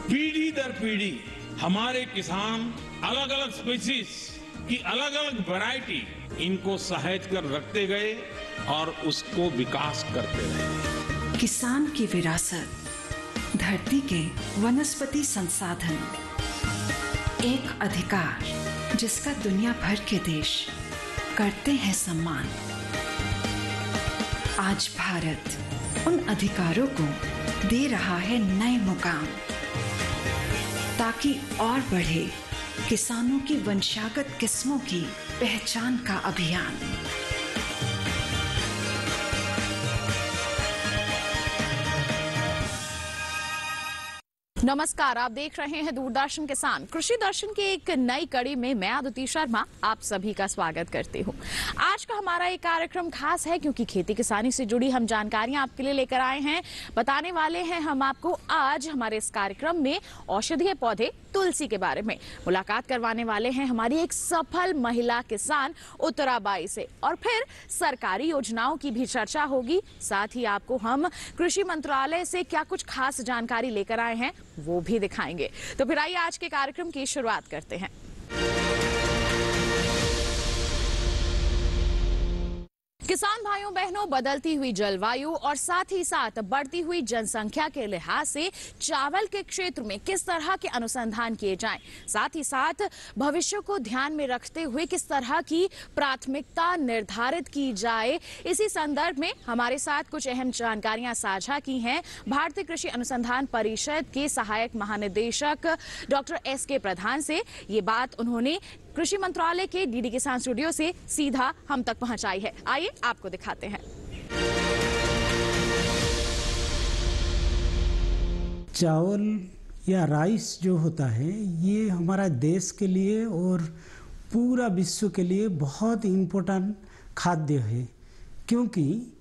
पीढ़ी दर पीढ़ी हमारे किसान अलग अलग स्पीसीज की अलग अलग वैरायटी इनको सहेज कर रखते गए और उसको विकास करते रहे। किसान की विरासत, धरती के वनस्पति संसाधन, एक अधिकार जिसका दुनिया भर के देश करते हैं सम्मान। आज भारत उन अधिकारों को दे रहा है नए मुकाम, ताकि और बढ़े किसानों की वंशागत किस्मों की पहचान का अभियान। नमस्कार, आप देख रहे हैं दूरदर्शन किसान कृषि दर्शन की एक नई कड़ी में मैं अदिति शर्मा आप सभी का स्वागत करती हूं। आज का हमारा ये कार्यक्रम खास है क्योंकि खेती किसानी से जुड़ी हम जानकारियां आपके लिए लेकर आए हैं। बताने वाले हैं हम आपको आज हमारे इस कार्यक्रम में औषधीय पौधे तुलसी के बारे में। मुलाकात करवाने वाले हैं हमारी एक सफल महिला किसान उत्तराबाई से, और फिर सरकारी योजनाओं की भी चर्चा होगी। साथ ही आपको हम कृषि मंत्रालय से क्या कुछ खास जानकारी लेकर आए हैं वो भी दिखाएंगे। तो फिर आइए आज के कार्यक्रम की शुरुआत करते हैं। किसान भाइयों बहनों, बदलती हुई जलवायु और साथ ही साथ बढ़ती हुई जनसंख्या के लिहाज से चावल के क्षेत्र में किस तरह के अनुसंधान किए जाएं, साथ ही साथ भविष्य को ध्यान में रखते हुए किस तरह की प्राथमिकता निर्धारित की जाए, इसी संदर्भ में हमारे साथ कुछ अहम जानकारियां साझा की हैं भारतीय कृषि अनुसंधान परिषद के सहायक महानिदेशक डॉक्टर एस.के. प्रधान से। ये बात उन्होंने कृषि मंत्रालय के डीडी किसान स्टूडियो से सीधा हम तक पहुंचाई है। आइए आपको दिखाते हैं। चावल या राइस जो होता है ये हमारा देश के लिए और पूरा विश्व के लिए बहुत इम्पोर्टेंट खाद्य है, क्योंकि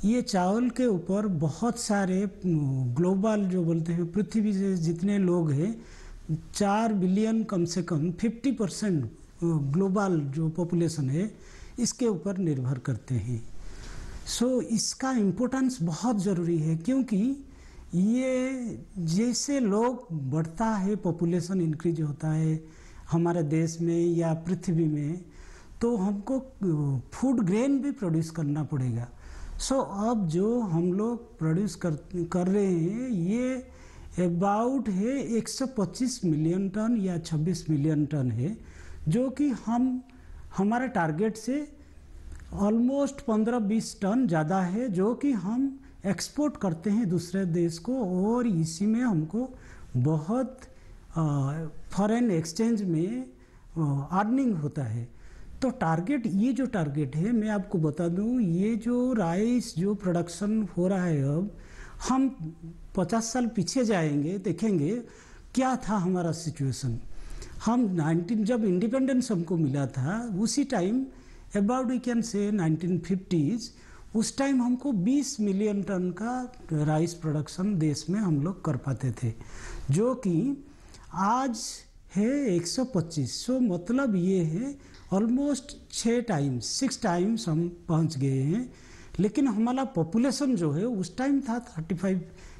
ये चावल के ऊपर बहुत सारे ग्लोबल जो बोलते हैं पृथ्वी से जितने लोग हैं 4 बिलियन कम से कम 50% ग्लोबल जो पॉपुलेशन है इसके ऊपर निर्भर करते हैं। सो इसका इम्पोर्टेंस बहुत ज़रूरी है, क्योंकि ये जैसे लोग बढ़ता है, पॉपुलेशन इंक्रीज होता है हमारे देश में या पृथ्वी में, तो हमको फूड ग्रेन भी प्रोड्यूस करना पड़ेगा। सो अब जो हम लोग प्रोड्यूस कर रहे हैं ये अबाउट है 125 मिलियन टन या 26 मिलियन टन है, जो कि हमारे टारगेट से ऑलमोस्ट 15-20 टन ज़्यादा है, जो कि हम एक्सपोर्ट करते हैं दूसरे देश को, और इसी में हमको बहुत फॉरेन एक्सचेंज में अर्निंग होता है। तो टारगेट, ये जो टारगेट है मैं आपको बता दूं, ये जो राइस जो प्रोडक्शन हो रहा है अब, हम 50 साल पीछे जाएंगे, देखेंगे क्या था हमारा सिचुएशन। हम जब इंडिपेंडेंस हमको मिला था उसी time about we can say 1950s, उस टाइम हमको 20 मिलियन टन का राइस प्रोडक्शन देश में हम लोग कर पाते थे, जो कि आज है 125। सो मतलब ये है ऑलमोस्ट 6 टाइम्स हम पहुंच गए हैं। लेकिन हमारा पॉपुलेशन जो है उस टाइम था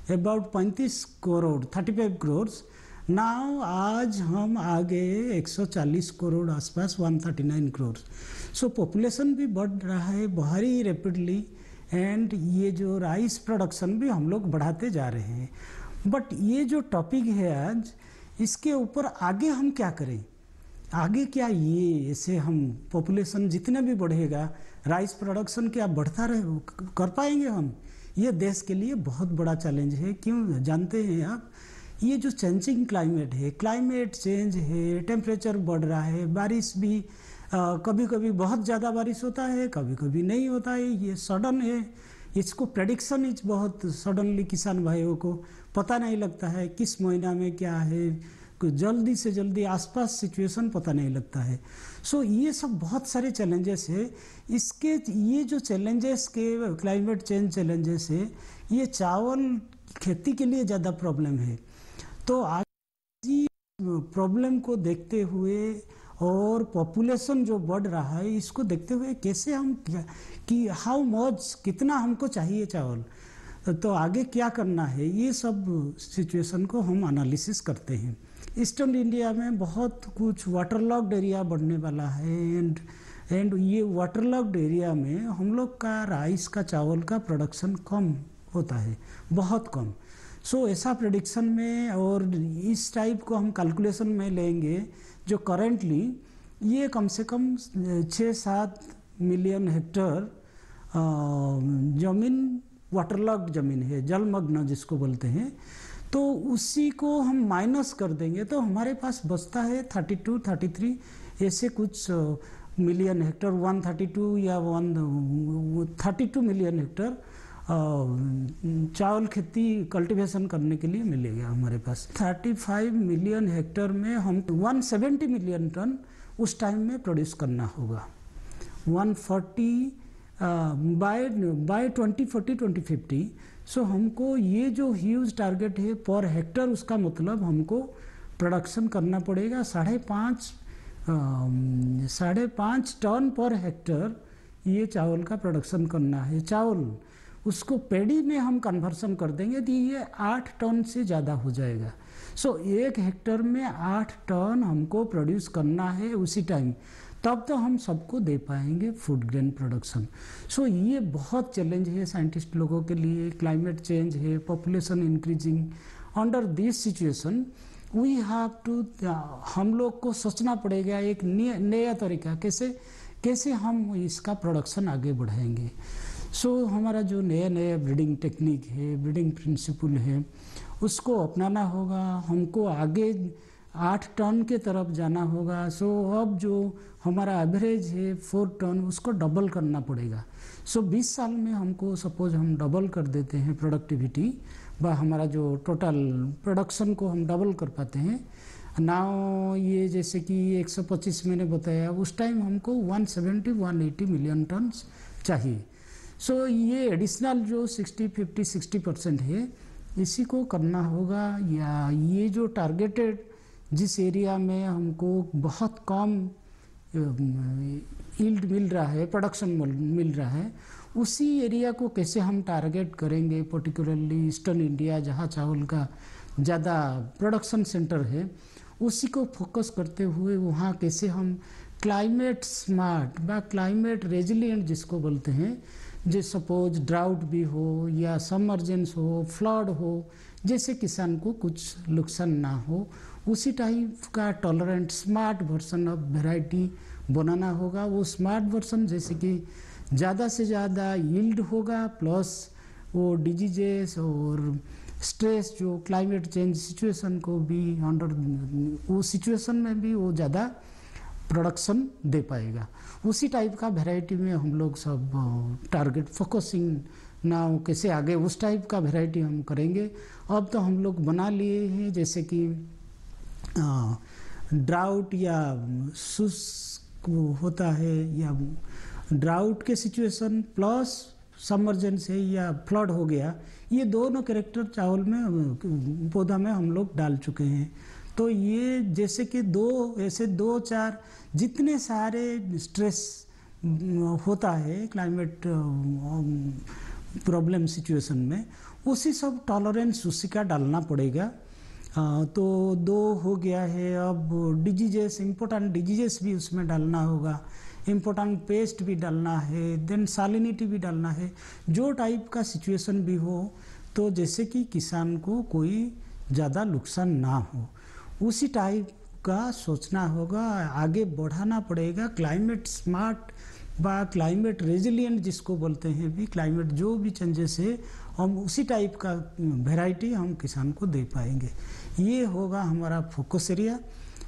35 करोड़। नाउ आज हम आ गए 140 करोड़ आसपास, 139 करोड़। सो पॉपुलेशन भी बढ़ रहा है बहुत रैपिडली, एंड ये जो राइस प्रोडक्शन भी हम लोग बढ़ाते जा रहे हैं। बट ये जो टॉपिक है आज, इसके ऊपर आगे हम क्या करें, आगे क्या ये ऐसे हम पॉपुलेशन जितना भी बढ़ेगा राइस प्रोडक्शन क्या बढ़ता रहे, कर पाएंगे हम? ये देश के लिए बहुत बड़ा चैलेंज है। क्यों जानते हैं आप, ये जो चेंजिंग क्लाइमेट है, क्लाइमेट चेंज है, टेम्परेचर बढ़ रहा है, बारिश भी कभी कभी बहुत ज़्यादा बारिश होता है, कभी कभी नहीं होता है, ये सडन है। इसको प्रेडिक्शन बहुत सडनली किसान भाइयों को पता नहीं लगता है किस महीना में क्या है, जल्दी से जल्दी आसपास सिचुएशन पता नहीं लगता है। सो ये सब बहुत सारे चैलेंजेस है। इसके ये जो चैलेंजेस के क्लाइमेट चेंज चैलेंजेस है, ये चावल खेती के लिए ज़्यादा प्रॉब्लम है। तो आज प्रॉब्लम को देखते हुए और पॉपुलेशन जो बढ़ रहा है इसको देखते हुए कैसे हम कि हाउ मच कितना हमको चाहिए चावल, तो आगे क्या करना है, ये सब सिचुएशन को हम एनालिसिस करते हैं। ईस्टर्न इंडिया में बहुत कुछ वाटरलॉक्ड एरिया बढ़ने वाला है एंड ये वाटरलॉक्ड एरिया में हम लोग का राइस का चावल का प्रोडक्शन कम होता है, बहुत कम। सो ऐसा प्रेडिक्शन में और इस टाइप को हम कैलकुलेशन में लेंगे जो करेंटली ये कम से कम 6-7 मिलियन हेक्टेयर जमीन वाटरलॉक्ड जमीन है, जलमग्न जिसको बोलते हैं, तो उसी को हम माइनस कर देंगे तो हमारे पास बचता है 32-33 ऐसे कुछ मिलियन हेक्टेयर, 132 या 132 मिलियन हेक्टेयर चावल खेती कल्टीवेशन करने के लिए मिलेगा हमारे पास। 35 मिलियन हेक्टेयर में हम 170 मिलियन टन उस टाइम में प्रोड्यूस करना होगा। 140 बाय 2040-2050। सो हमको ये जो ह्यूज टारगेट है पर हेक्टर, उसका मतलब हमको प्रोडक्शन करना पड़ेगा 5.5 टन पर हेक्टर ये चावल का प्रोडक्शन करना है। चावल उसको पैडी में हम कन्वर्सन कर देंगे तो ये 8 टन से ज़्यादा हो जाएगा। सो 1 हेक्टर में 8 टन हमको प्रोड्यूस करना है उसी टाइम, तब तो हम सबको दे पाएंगे फूड ग्रेन प्रोडक्शन। सो ये बहुत चैलेंज है साइंटिस्ट लोगों के लिए। क्लाइमेट चेंज है, population increasing. Under this situation we have to, हम लोग को सोचना पड़ेगा एक नया तरीका कैसे हम इसका प्रोडक्शन आगे बढ़ाएंगे। सो हमारा जो नया ब्रीडिंग टेक्निक है, ब्रीडिंग प्रिंसिपल है, उसको अपनाना होगा। हमको आगे 8 टन के तरफ जाना होगा। सो अब जो हमारा एवरेज है 4 टन, उसको डबल करना पड़ेगा। सो 20 साल में हमको सपोज हम डबल कर देते हैं प्रोडक्टिविटी, व हमारा जो टोटल प्रोडक्शन को हम डबल कर पाते हैं। नाउ ये जैसे कि 125 मैंने बताया, उस टाइम हमको 170-180 मिलियन टन चाहिए। सो ये एडिशनल जो 60% है, इसी को करना होगा। या ये जो टारगेटेड जिस एरिया में हमको बहुत कम यील्ड मिल रहा है, प्रोडक्शन मिल रहा है, उसी एरिया को कैसे हम टारगेट करेंगे, पर्टिकुलरली ईस्टर्न इंडिया जहाँ चावल का ज़्यादा प्रोडक्शन सेंटर है, उसी को फोकस करते हुए वहाँ कैसे हम क्लाइमेट स्मार्ट व क्लाइमेट रेजिलिएंट जिसको बोलते हैं, जो सपोज ड्राउट भी हो या समर्जेंस हो, फ्लड हो, जैसे किसान को कुछ नुकसान ना हो, उसी टाइप का tolerant smart version of variety बनाना होगा। वो स्मार्ट वर्जन जैसे कि ज़्यादा से ज़्यादा यील्ड होगा, प्लस वो डिजीजेस और स्ट्रेस जो क्लाइमेट चेंज सिचुएशन को भी अंडर वो सिचुएशन में भी वो ज़्यादा प्रोडक्शन दे पाएगा। उसी टाइप का वैरायटी में हम लोग सब टारगेट फोकसिंग ना कैसे आगे उस टाइप का वैरायटी हम करेंगे। अब तो हम लोग बना लिए हैं जैसे कि ड्राउट या शुष्क होता है, या ड्राउट के सिचुएशन प्लस समर्जेंस है या फ्लड हो गया, ये दोनों कैरेक्टर चावल में पौधा में हम लोग डाल चुके हैं। तो ये जैसे कि 2-4 जितने सारे स्ट्रेस होता है क्लाइमेट प्रॉब्लम सिचुएशन में, उसी सब टॉलरेंस उसी का डालना पड़ेगा। तो 2 हो गया है। अब डिजीजेस, इम्पोर्टेंट डिजीजेस भी उसमें डालना होगा, इम्पोर्टेंट पेस्ट भी डालना है, देन सालिनिटी भी डालना है। जो टाइप का सिचुएशन भी हो, तो जैसे कि किसान को कोई ज़्यादा नुकसान ना हो, उसी टाइप का सोचना होगा, आगे बढ़ाना पड़ेगा। क्लाइमेट स्मार्ट व क्लाइमेट रेजिलिएंट जिसको बोलते हैं भी, क्लाइमेट जो भी चेंजेस है हम उसी टाइप का वैरायटी हम किसान को दे पाएंगे। ये होगा हमारा फोकस एरिया।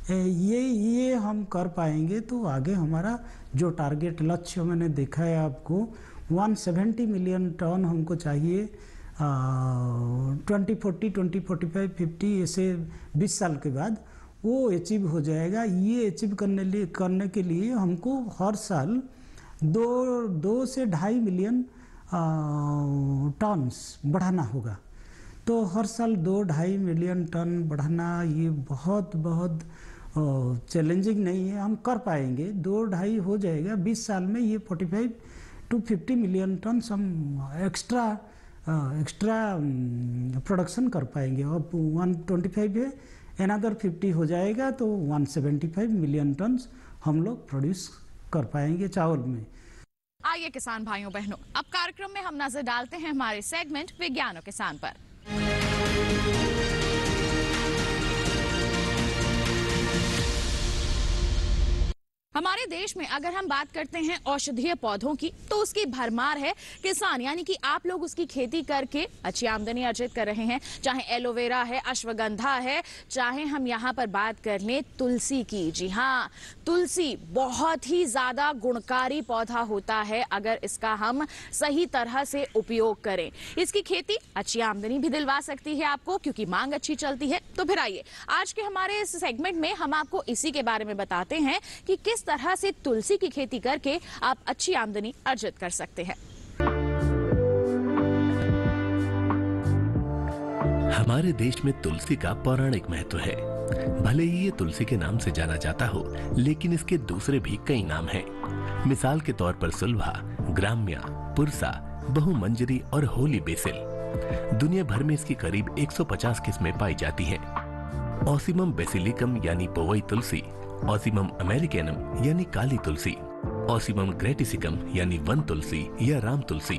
ये हम कर पाएंगे तो आगे हमारा जो टारगेट लक्ष्य मैंने देखा है आपको 170 मिलियन टन हमको चाहिए 2040, 2045, 50 ऐसे 20 साल के बाद वो अचीव हो जाएगा। ये अचीव करने के लिए हमको हर साल 2 से 2.5 मिलियन टन्स बढ़ाना होगा। तो हर साल 2-2.5 मिलियन टन बढ़ाना ये बहुत चैलेंजिंग नहीं है, हम कर पाएंगे। 2-2.5 हो जाएगा 20 साल में। ये 45 to 50 मिलियन टन हम एक्स्ट्रा एक्स्ट्रा प्रोडक्शन कर पाएंगे। अब 125 है, अनदर 50 हो जाएगा तो 175 मिलियन टन हम लोग प्रोड्यूस कर पाएंगे चावल में। आइए किसान भाइयों बहनों, अब कार्यक्रम में हम नजर डालते हैं हमारे सेगमेंट विज्ञान और किसान पर। हमारे देश में अगर हम बात करते हैं औषधीय पौधों की, तो उसकी भरमार है। किसान यानी कि आप लोग उसकी खेती करके अच्छी आमदनी अर्जित कर रहे हैं। चाहे एलोवेरा है, अश्वगंधा है, चाहे हम यहाँ पर बात कर लें तुलसी की। जी हाँ, तुलसी बहुत ही ज्यादा गुणकारी पौधा होता है अगर इसका हम सही तरह से उपयोग करें। इसकी खेती अच्छी आमदनी भी दिलवा सकती है आपको, क्योंकि मांग अच्छी चलती है। तो फिर आइए आज के हमारे इस सेगमेंट में हम आपको इसी के बारे में बताते हैं कि किस तरह से तुलसी की खेती करके आप अच्छी आमदनी अर्जित कर सकते हैं। हमारे देश में तुलसी का पौराणिक महत्व है। भले ही ये तुलसी के नाम से जाना जाता हो, लेकिन इसके दूसरे भी कई नाम हैं। मिसाल के तौर पर सुलभा, ग्राम्या, पुरसा, बहुमंजरी और होली बेसिल। दुनिया भर में इसकी करीब 150 किस्में पाई जाती हैं। ऑसिमम बेसिलिकम यानी पोवई तुलसी, ऑसिमम अमेरिकनम यानी काली तुलसी, ऑसिमम ग्रेटिसिकम यानी वन तुलसी या राम तुलसी,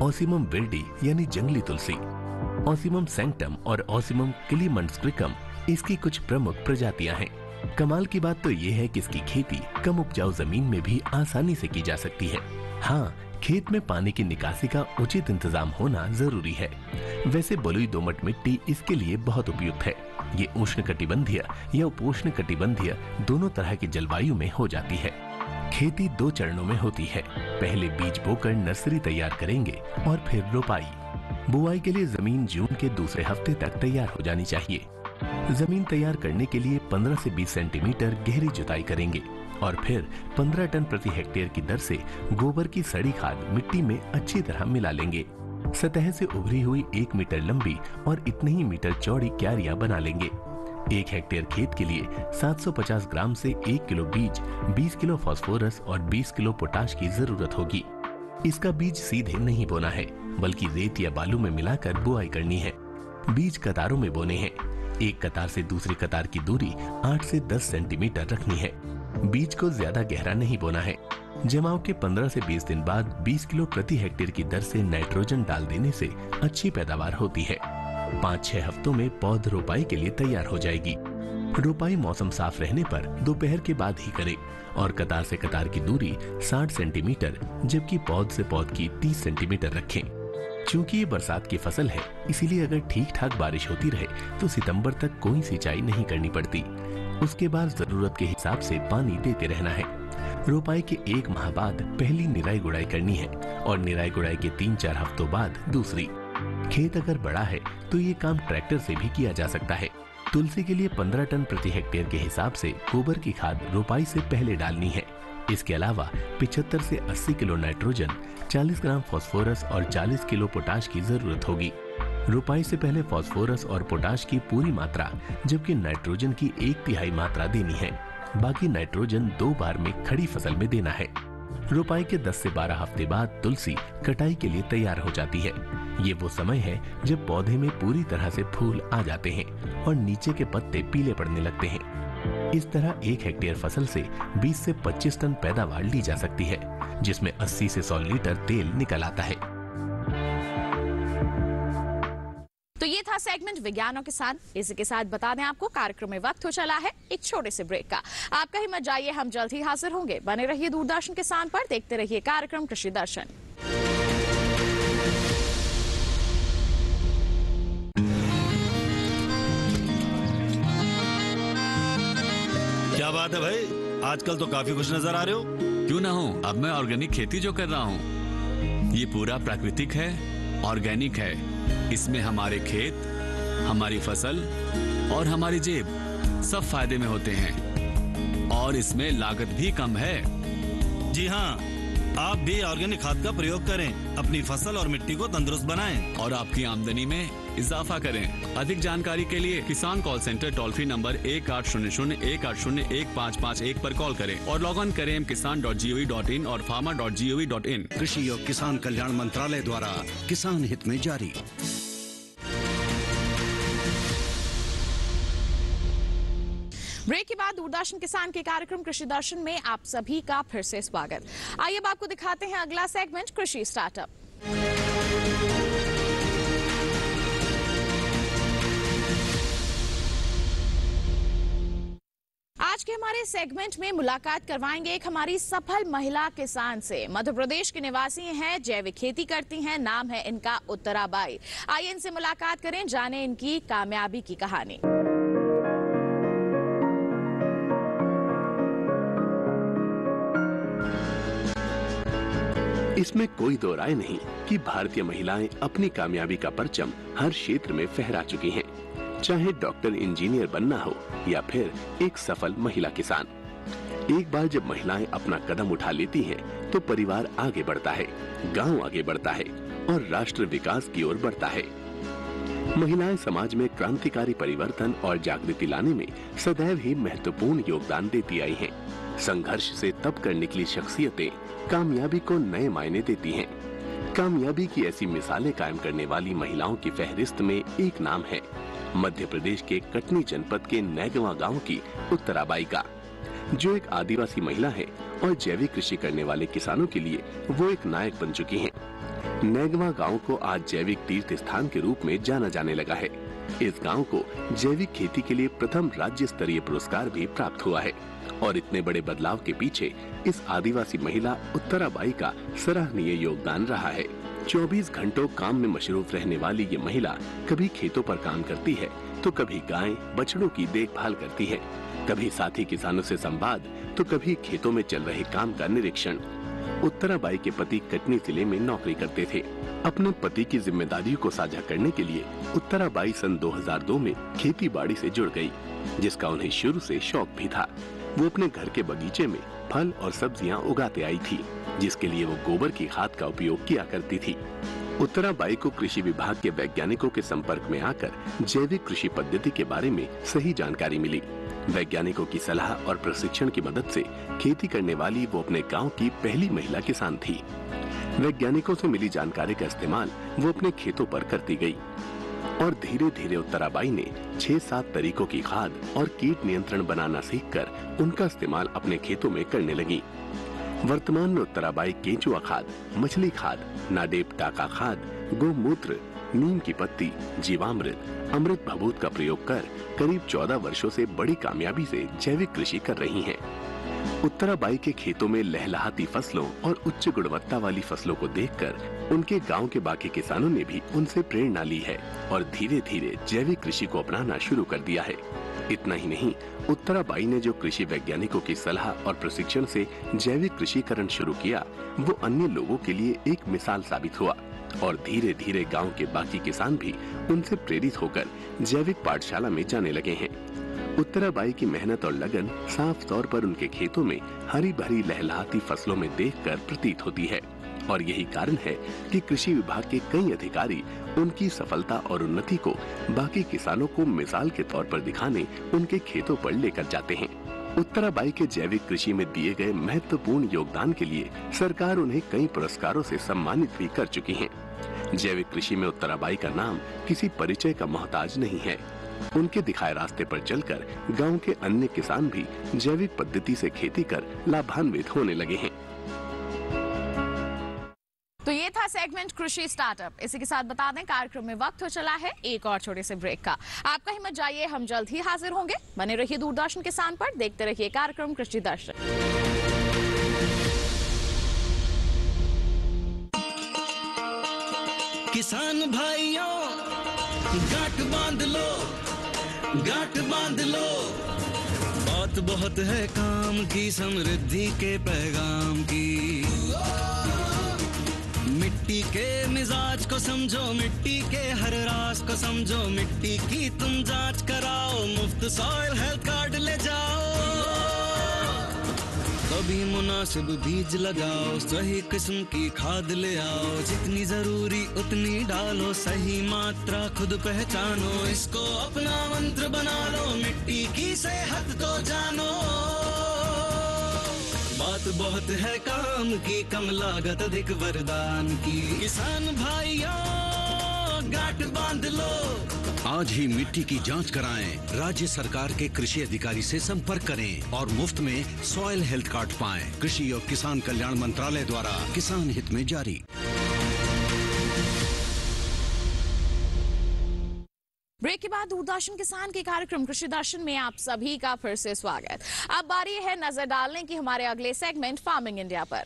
ऑसिमम विल्डी यानी जंगली तुलसी, ऑसिमम सैंक्टम और ऑसिमम क्लीमंड्सक्रिकम इसकी कुछ प्रमुख प्रजातियां हैं। कमाल की बात तो ये है कि इसकी खेती कम उपजाऊ जमीन में भी आसानी से की जा सकती है। हाँ, खेत में पानी की निकासी का उचित इंतजाम होना जरूरी है। वैसे बलुई दोमट मिट्टी इसके लिए बहुत उपयुक्त है। ये उष्णकटिबंधीय या उपोष्ण कटिबंधीय दोनों तरह की जलवायु में हो जाती है। खेती 2 चरणों में होती है। पहले बीज बोकर नर्सरी तैयार करेंगे और फिर रोपाई। बुआई के लिए जमीन जून के दूसरे हफ्ते तक तैयार हो जानी चाहिए। जमीन तैयार करने के लिए 15 से 20 सेंटीमीटर गहरी जुताई करेंगे और फिर 15 टन प्रति हेक्टेयर की दर से गोबर की सड़ी खाद मिट्टी में अच्छी तरह मिला लेंगे। सतह से उभरी हुई 1 मीटर लंबी और इतने ही मीटर चौड़ी क्यारियां बना लेंगे। 1 हेक्टेयर खेत के लिए 750 ग्राम से 1 किलो बीज, 20 किलो फास्फोरस और 20 किलो पोटाश की जरूरत होगी। इसका बीज सीधे नहीं बोना है, बल्कि रेत या बालू में मिलाकर बुआई करनी है। बीज कतारों में बोने हैं। एक कतार से दूसरी कतार की दूरी 8 से 10 सेंटीमीटर रखनी है। बीज को ज्यादा गहरा नहीं बोना है। जमाव के 15 से 20 दिन बाद 20 किलो प्रति हेक्टेयर की दर से नाइट्रोजन डाल देने से अच्छी पैदावार होती है। 5-6 हफ्तों में पौध रोपाई के लिए तैयार हो जाएगी। रोपाई मौसम साफ रहने पर दोपहर के बाद ही करें और कतार से कतार की दूरी 60 सेंटीमीटर जबकि पौध से पौध की 30 सेंटीमीटर रखें। चूंकि ये बरसात की फसल है, इसीलिए अगर ठीक ठाक बारिश होती रहे तो सितंबर तक कोई सिंचाई नहीं करनी पड़ती। उसके बाद जरूरत के हिसाब से पानी देते रहना है। रोपाई के 1 माह बाद पहली निराई गुड़ाई करनी है और निराई गुड़ाई के 3-4 हफ्तों बाद दूसरी। खेत अगर बड़ा है तो ये काम ट्रैक्टर से भी किया जा सकता है। तुलसी के लिए 15 टन प्रति हेक्टेयर के हिसाब से गोबर की खाद रोपाई से पहले डालनी है। इसके अलावा 75 से 80 किलो नाइट्रोजन, 40 ग्राम फास्फोरस और 40 किलो पोटाश की जरूरत होगी। रोपाई से पहले फास्फोरस और पोटाश की पूरी मात्रा जबकि नाइट्रोजन की 1/3 मात्रा देनी है। बाकी नाइट्रोजन 2 बार में खड़ी फसल में देना है। रोपाई के 10 से 12 हफ्ते बाद तुलसी कटाई के लिए तैयार हो जाती है। ये वो समय है जब पौधे में पूरी तरह से फूल आ जाते हैं और नीचे के पत्ते पीले पड़ने लगते हैं। इस तरह 1 हेक्टेयर फसल से 20 से 25 टन पैदावार ली जा सकती है, जिसमें 80 से 100 लीटर तेल निकल आता है। तो ये था सेगमेंट विज्ञान और किसान। इसी के साथ बता दें आपको कार्यक्रम में वक्त हो चला है एक छोटे से ब्रेक का। आपका ही मत जाइए, हम जल्द ही हाजिर होंगे। बने रहिए दूरदर्शन किसान पर, देखते रहिए कार्यक्रम कृषि दर्शन। क्या बात है भाई, आजकल तो काफी खुश नजर आ रहे हो। क्यों ना हो, अब मैं ऑर्गेनिक खेती जो कर रहा हूँ ये पूरा प्राकृतिक है, ऑर्गेनिक है। इसमें हमारे खेत, हमारी फसल और हमारी जेब सब फायदे में होते हैं और इसमें लागत भी कम है। जी हाँ, आप भी ऑर्गेनिक खाद का प्रयोग करें, अपनी फसल और मिट्टी को तंदुरुस्त बनाएं और आपकी आमदनी में इजाफा करें। अधिक जानकारी के लिए किसान call centre toll free number 1800-180-1551 पर कॉल करें और लॉग ऑन करें kisan.gov.in और farmer.gov.in। कृषि और किसान कल्याण मंत्रालय द्वारा किसान हित में जारी। ब्रेक के बाद दूरदर्शन किसान के कार्यक्रम कृषि दर्शन में आप सभी का फिर से स्वागत। आइए अब आपको दिखाते हैं अगला सेगमेंट कृषि स्टार्टअप। आज के हमारे सेगमेंट में मुलाकात करवाएंगे एक हमारी सफल महिला किसान से। मध्य प्रदेश के निवासी हैं, जैविक खेती करती हैं, नाम है इनका उत्तराबाई। आइए इनसे मुलाकात करें, जाने इनकी कामयाबी की कहानी। इसमें कोई दो राय नहीं कि भारतीय महिलाएं अपनी कामयाबी का परचम हर क्षेत्र में फहरा चुकी हैं, चाहे डॉक्टर इंजीनियर बनना हो या फिर एक सफल महिला किसान। एक बार जब महिलाएं अपना कदम उठा लेती हैं, तो परिवार आगे बढ़ता है, गांव आगे बढ़ता है और राष्ट्र विकास की ओर बढ़ता है। महिलाएं समाज में क्रांतिकारी परिवर्तन और जागृति लाने में सदैव ही महत्वपूर्ण योगदान देती आई हैं। संघर्ष से तप कर निकली शख्सियतें कामयाबी को नए मायने देती हैं। कामयाबी की ऐसी मिसालें कायम करने वाली महिलाओं की फहरिस्त में एक नाम है मध्य प्रदेश के कटनी जनपद के नैगवा गांव की उत्तराबाई का, जो एक आदिवासी महिला है और जैविक कृषि करने वाले किसानों के लिए वो एक नायक बन चुकी हैं। नैगवा गांव को आज जैविक तीर्थ स्थान के रूप में जाना जाने लगा है। इस गांव को जैविक खेती के लिए प्रथम राज्य स्तरीय पुरस्कार भी प्राप्त हुआ है और इतने बड़े बदलाव के पीछे इस आदिवासी महिला उत्तराबाई का सराहनीय योगदान रहा है। 24 घंटों काम में मशरूफ रहने वाली ये महिला कभी खेतों पर काम करती है, तो कभी गाय बछड़ों की देखभाल करती है, कभी साथी किसानों से संवाद, तो कभी खेतों में चल रहे काम का निरीक्षण। उत्तराबाई के पति कटनी जिले में नौकरी करते थे। अपने पति की जिम्मेदारियों को साझा करने के लिए उत्तराबाई सन 2002 में खेती बाड़ी से जुड़ गई, जिसका उन्हें शुरू से शौक भी था। वो अपने घर के बगीचे में फल और सब्जियां उगाते आई थी, जिसके लिए वो गोबर की खाद का उपयोग किया करती थी। उत्तराबाई को कृषि विभाग के वैज्ञानिकों के संपर्क में आकर जैविक कृषि पद्धति के बारे में सही जानकारी मिली। वैज्ञानिकों की सलाह और प्रशिक्षण की मदद से खेती करने वाली वो अपने गांव की पहली महिला किसान थी। वैज्ञानिकों से मिली जानकारी का इस्तेमाल वो अपने खेतों पर करती गई और धीरे धीरे उत्तराबाई ने 6-7 तरीकों की खाद और कीट नियंत्रण बनाना सीखकर उनका इस्तेमाल अपने खेतों में करने लगी। वर्तमान में उत्तराबाई केंचुआ खाद, मछली खाद, नाडेप टाका खाद, गोमूत्र, नीम की पत्ती, जीवामृत, अमृत भभूत का प्रयोग कर करीब 14 वर्षों से बड़ी कामयाबी से जैविक कृषि कर रही हैं। उत्तराबाई के खेतों में लहलहाती फसलों और उच्च गुणवत्ता वाली फसलों को देखकर उनके गांव के बाकी किसानों ने भी उनसे प्रेरणा ली है और धीरे धीरे जैविक कृषि को अपनाना शुरू कर दिया है। इतना ही नहीं, उत्तराबाई ने जो कृषि वैज्ञानिकों की सलाह और प्रशिक्षण से जैविक कृषिकरण शुरू किया, वो अन्य लोगों के लिए एक मिसाल साबित हुआ और धीरे धीरे गांव के बाकी किसान भी उनसे प्रेरित होकर जैविक पाठशाला में जाने लगे हैं। उत्तराबाई की मेहनत और लगन साफ तौर पर उनके खेतों में हरी भरी लहलहाती फसलों में देखकर प्रतीत होती है और यही कारण है कि कृषि विभाग के कई अधिकारी उनकी सफलता और उन्नति को बाकी किसानों को मिसाल के तौर पर दिखाने उनके खेतों पर लेकर जाते हैं। उत्तराबाई के जैविक कृषि में दिए गए महत्वपूर्ण योगदान के लिए सरकार उन्हें कई पुरस्कारों से सम्मानित भी कर चुकी है। जैविक कृषि में उत्तराबाई का नाम किसी परिचय का मोहताज नहीं है। उनके दिखाए रास्ते पर चलकर गांव के अन्य किसान भी जैविक पद्धति से खेती कर लाभान्वित होने लगे हैं। तो ये था सेगमेंट कृषि स्टार्टअप। इसी के साथ बता दें कार्यक्रम में वक्त हो चला है एक और छोटे से ब्रेक का। आप कहीं मत जाइए, हम जल्द ही हाजिर होंगे। बने रहिए दूरदर्शन किसान पर, देखते रहिए कार्यक्रम कृषि दर्शन। किसान भाइयों गांठ बांध लो, गांठ बांध लो, बात बहुत है काम की, समृद्धि के पैगाम की। मिट्टी के मिजाज को समझो, मिट्टी के हर राज को समझो, मिट्टी की तुम जांच कराओ, मुफ्त सॉइल हेल्थ कार्ड ले जाओ। तो भी मुनासिब बीज लगाओ, सही किस्म की खाद ले आओ, जितनी जरूरी उतनी डालो, सही मात्रा खुद पहचानो, इसको अपना मंत्र बना लो, मिट्टी की सेहत को जानो। बात बहुत है काम की, कम लागत अधिक वरदान की, किसान भाइयों गांठ बांध लो। आज ही मिट्टी की जांच कराएं, राज्य सरकार के कृषि अधिकारी से संपर्क करें और मुफ्त में सॉइल हेल्थ कार्ड पाएं। कृषि और किसान कल्याण मंत्रालय द्वारा किसान हित में जारी। ब्रेक के बाद दूरदर्शन किसान के कार्यक्रम कृषि दर्शन में आप सभी का फिर से स्वागत। अब बारी है नजर डालने की हमारे अगले सेगमेंट फार्मिंग इंडिया पर।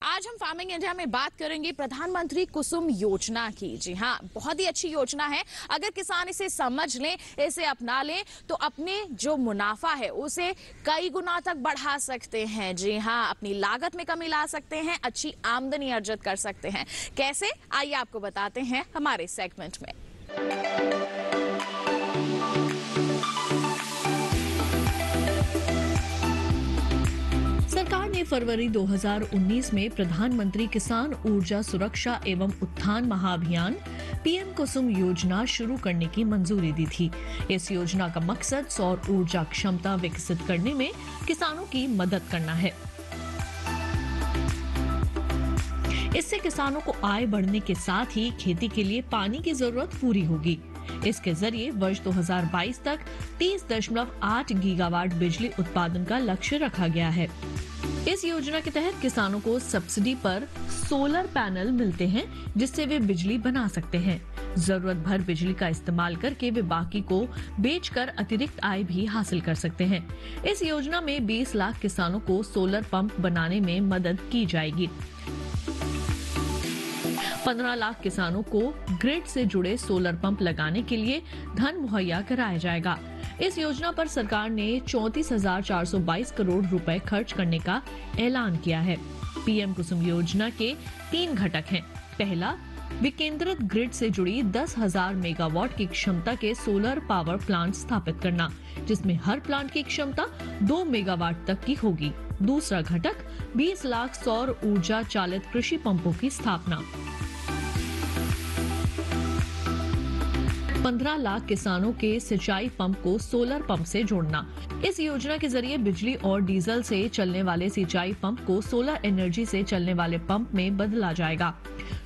आज हम फार्मिंग इंडिया में बात करेंगे प्रधानमंत्री कुसुम योजना की। जी हाँ, बहुत ही अच्छी योजना है। अगर किसान इसे समझ लें, इसे अपना लें, तो अपने जो मुनाफा है उसे कई गुना तक बढ़ा सकते हैं। जी हाँ, अपनी लागत में कमी ला सकते हैं, अच्छी आमदनी अर्जित कर सकते हैं। कैसे, आइए आपको बताते हैं हमारे सेगमेंट में। सरकार ने फरवरी 2019 में प्रधानमंत्री किसान ऊर्जा सुरक्षा एवं उत्थान महाअभियान पीएम कुसुम योजना शुरू करने की मंजूरी दी थी। इस योजना का मकसद सौर ऊर्जा क्षमता विकसित करने में किसानों की मदद करना है। इससे किसानों को आय बढ़ने के साथ ही खेती के लिए पानी की जरूरत पूरी होगी। इसके जरिए वर्ष 2022 तक 30.8 गीगावाट बिजली उत्पादन का लक्ष्य रखा गया है। इस योजना के तहत किसानों को सब्सिडी पर सोलर पैनल मिलते हैं, जिससे वे बिजली बना सकते हैं। जरूरत भर बिजली का इस्तेमाल करके वे बाकी को बेचकर अतिरिक्त आय भी हासिल कर सकते हैं। इस योजना में 20 लाख किसानों को सोलर पंप बनाने में मदद की जाएगी। 15 लाख किसानों को ग्रिड से जुड़े सोलर पंप लगाने के लिए धन मुहैया कराया जाएगा। इस योजना पर सरकार ने 34,422 करोड़ रुपए खर्च करने का ऐलान किया है। पीएम कुसुम योजना के 3 घटक हैं। पहला, विकेंद्रित ग्रिड से जुड़ी 10,000 मेगावाट की क्षमता के सोलर पावर प्लांट स्थापित करना, जिसमें हर प्लांट की क्षमता 2 मेगावाट तक की होगी। दूसरा घटक 20 लाख सौर ऊर्जा चालित कृषि पंपों की स्थापना। 15 लाख किसानों के सिंचाई पंप को सोलर पंप से जोड़ना। इस योजना के जरिए बिजली और डीजल से चलने वाले सिंचाई पंप को सोलर एनर्जी से चलने वाले पंप में बदला जाएगा।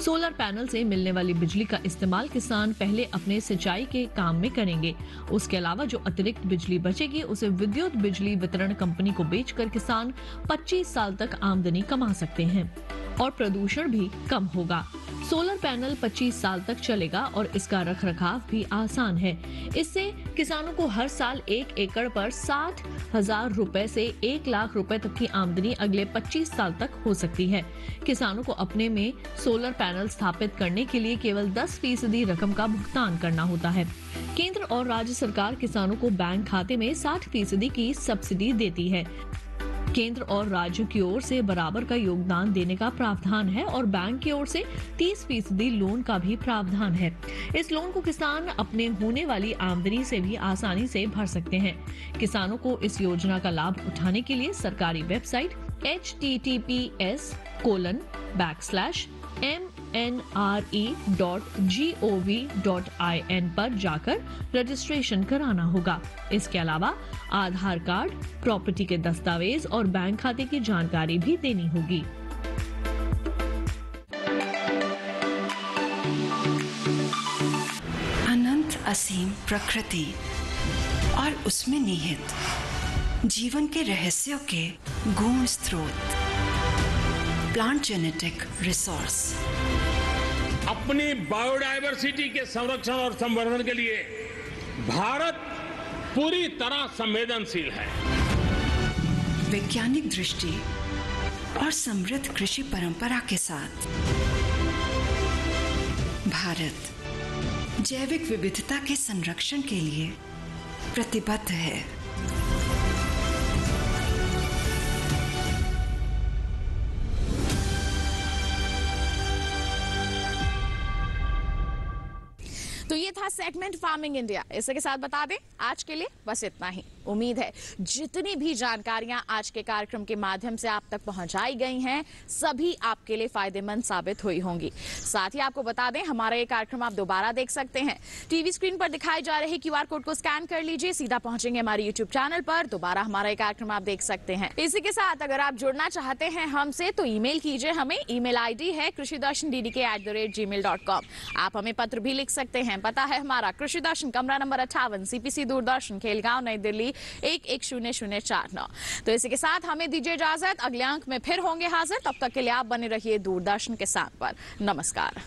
सोलर पैनल से मिलने वाली बिजली का इस्तेमाल किसान पहले अपने सिंचाई के काम में करेंगे। उसके अलावा जो अतिरिक्त बिजली बचेगी उसे विद्युत बिजली वितरण कंपनी को बेचकर किसान 25 साल तक आमदनी कमा सकते हैं और प्रदूषण भी कम होगा। सोलर पैनल 25 साल तक चलेगा और इसका रखरखाव भी आसान है। इससे किसानों को हर साल 1 एकड़ पर 60,000 रुपए से 1 लाख रुपए तक की आमदनी अगले 25 साल तक हो सकती है। किसानों को अपने में सोलर पैनल स्थापित करने के लिए केवल 10% रकम का भुगतान करना होता है। केंद्र और राज्य सरकार किसानों को बैंक खाते में 60% की सब्सिडी देती है। केंद्र और राज्य की ओर से बराबर का योगदान देने का प्रावधान है और बैंक की ओर से 30% लोन का भी प्रावधान है। इस लोन को किसान अपने होने वाली आमदनी से भी आसानी से भर सकते हैं। किसानों को इस योजना का लाभ उठाने के लिए सरकारी वेबसाइट https://mnre.gov.in पर जाकर रजिस्ट्रेशन कराना होगा। इसके अलावा आधार कार्ड, प्रॉपर्टी के दस्तावेज और बैंक खाते की जानकारी भी देनी होगी। अनंत असीम प्रकृति और उसमें निहित जीवन के रहस्यों के गूढ़ स्रोत, प्लांट जेनेटिक रिसोर्स। अपनी बायोडायवर्सिटी के संरक्षण और संवर्धन के लिए भारत पूरी तरह संवेदनशील है। वैज्ञानिक दृष्टि और समृद्ध कृषि परंपरा के साथ भारत जैविक विविधता के संरक्षण के लिए प्रतिबद्ध है। तो ये था सेगमेंट फार्मिंग इंडिया। इसी के साथ बता दें आज के लिए बस इतना ही। उम्मीद है जितनी भी जानकारियां आज के कार्यक्रम के माध्यम से आप तक पहुंचाई गई हैं सभी आपके लिए फायदेमंद साबित हुई होंगी। साथ ही आपको बता दें हमारा ये कार्यक्रम आप दोबारा देख सकते हैं। टीवी स्क्रीन पर दिखाए जा रहे QR कोड को स्कैन कर लीजिए, सीधा पहुंचेंगे हमारे YouTube चैनल पर, दोबारा हमारा ये कार्यक्रम आप देख सकते हैं। इसी के साथ अगर आप जुड़ना चाहते हैं हमसे तो ईमेल कीजिए हमें। ईमेल ID है krishidarshan@gmail.com। आप हमें पत्र भी लिख सकते हैं। पता है हमारा कृषि दर्शन, कमरा नंबर 58, CPC दूरदर्शन, खेलगांव, नई दिल्ली 110049। तो इसी के साथ हमें दीजिए इजाजत। अगले अंक में फिर होंगे हाजिर, तब तक के लिए आप बने रहिए दूरदर्शन के साथ पर। नमस्कार।